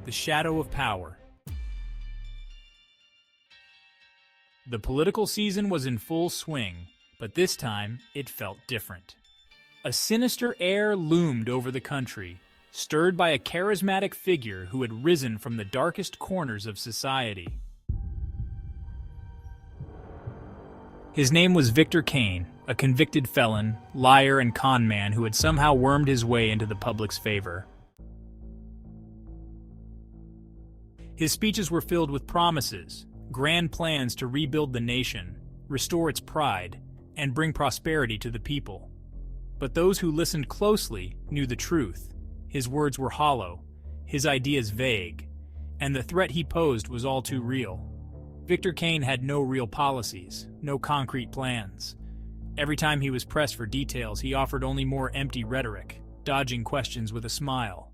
The shadow of power. The political season was in full swing, but this time it felt different. A sinister air loomed over the country, stirred by a charismatic figure who had risen from the darkest corners of society. His name was Victor Cain, a convicted felon, liar, and con man who had somehow wormed his way into the public's favor. His speeches were filled with promises, grand plans to rebuild the nation, restore its pride, and bring prosperity to the people. But those who listened closely knew the truth. His words were hollow, his ideas vague, and the threat he posed was all too real. Victor Cain had no real policies, no concrete plans. Every time he was pressed for details, he offered only more empty rhetoric, dodging questions with a smile.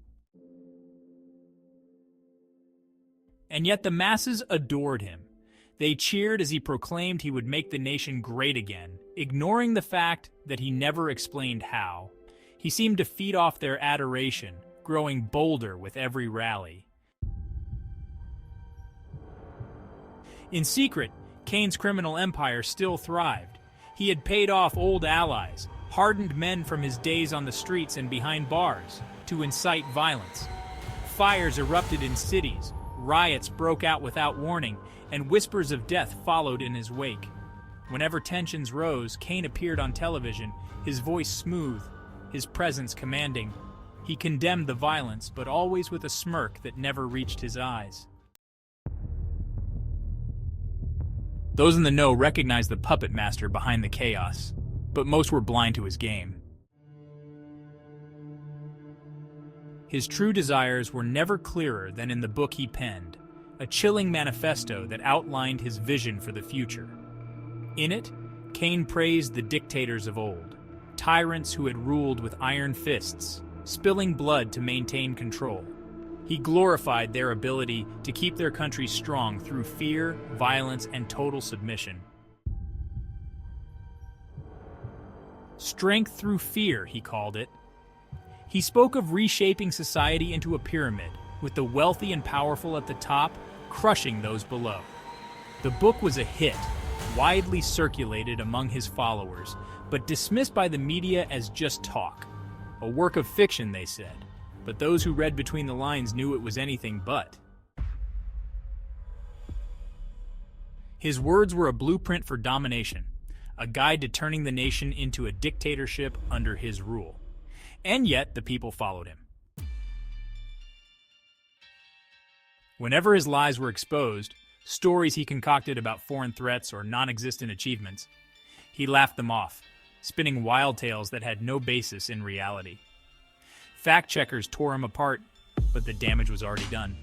And yet the masses adored him. They cheered as he proclaimed he would make the nation great again, ignoring the fact that he never explained how. He seemed to feed off their adoration, growing bolder with every rally. In secret, Cain's criminal empire still thrived. He had paid off old allies, hardened men from his days on the streets and behind bars, to incite violence. Fires erupted in cities, riots broke out without warning, and whispers of death followed in his wake. Whenever tensions rose, Cain appeared on television, his voice smooth, his presence commanding. He condemned the violence, but always with a smirk that never reached his eyes. Those in the know recognized the puppet master behind the chaos, but most were blind to his game. His true desires were never clearer than in the book he penned, a chilling manifesto that outlined his vision for the future. In it, Cain praised the dictators of old, tyrants who had ruled with iron fists, spilling blood to maintain control. He glorified their ability to keep their country strong through fear, violence, and total submission. Strength through fear, he called it. He spoke of reshaping society into a pyramid, with the wealthy and powerful at the top crushing those below. The book was a hit, widely circulated among his followers, but dismissed by the media as just talk. A work of fiction, they said. But those who read between the lines knew it was anything but. His words were a blueprint for domination, a guide to turning the nation into a dictatorship under his rule. And yet, the people followed him. Whenever his lies were exposed, stories he concocted about foreign threats or non-existent achievements, he laughed them off, spinning wild tales that had no basis in reality. Fact-checkers tore him apart, but the damage was already done.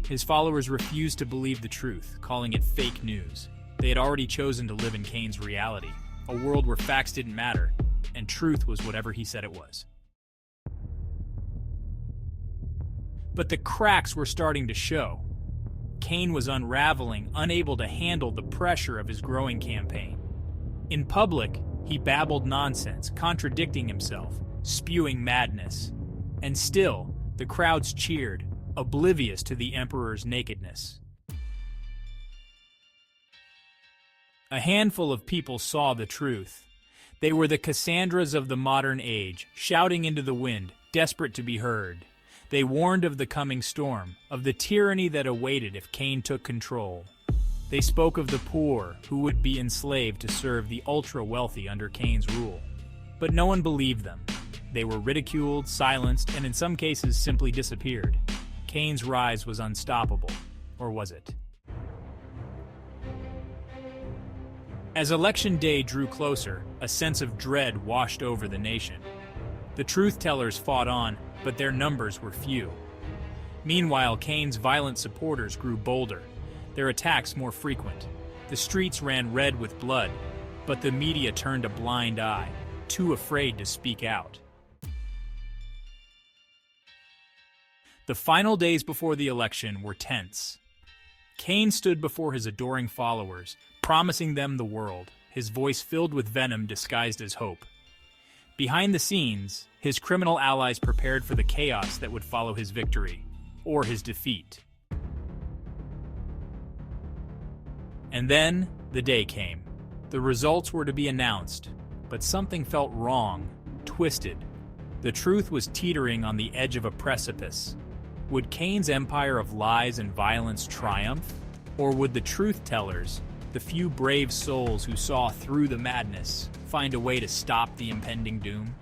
His followers refused to believe the truth, calling it fake news. They had already chosen to live in Cain's reality, a world where facts didn't matter, and truth was whatever he said it was. But the cracks were starting to show. Cain was unraveling, unable to handle the pressure of his growing campaign. In public, he babbled nonsense, contradicting himself, spewing madness. And still, the crowds cheered, oblivious to the emperor's nakedness. A handful of people saw the truth. They were the Cassandras of the modern age, shouting into the wind, desperate to be heard. They warned of the coming storm, of the tyranny that awaited if Cain took control. They spoke of the poor who would be enslaved to serve the ultra-wealthy under Cain's rule. But no one believed them. They were ridiculed, silenced, and in some cases simply disappeared. Cain's rise was unstoppable. Or was it? As election day drew closer, a sense of dread washed over the nation. The truth-tellers fought on, but their numbers were few. Meanwhile, Cain's violent supporters grew bolder, their attacks more frequent. The streets ran red with blood, but the media turned a blind eye, too afraid to speak out. The final days before the election were tense. Cain stood before his adoring followers, promising them the world, his voice filled with venom disguised as hope. Behind the scenes, his criminal allies prepared for the chaos that would follow his victory. or his defeat. And then, the day came. The results were to be announced, but something felt wrong, twisted. The truth was teetering on the edge of a precipice. Would Cain's empire of lies and violence triumph? Or would the truth-tellers, the few brave souls who saw through the madness, find a way to stop the impending doom?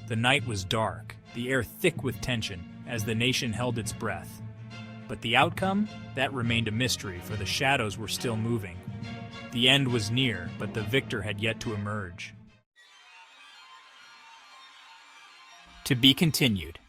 The night was dark, the air thick with tension, as the nation held its breath. But the outcome? That remained a mystery, for the shadows were still moving. The end was near, but the victor had yet to emerge. To be continued.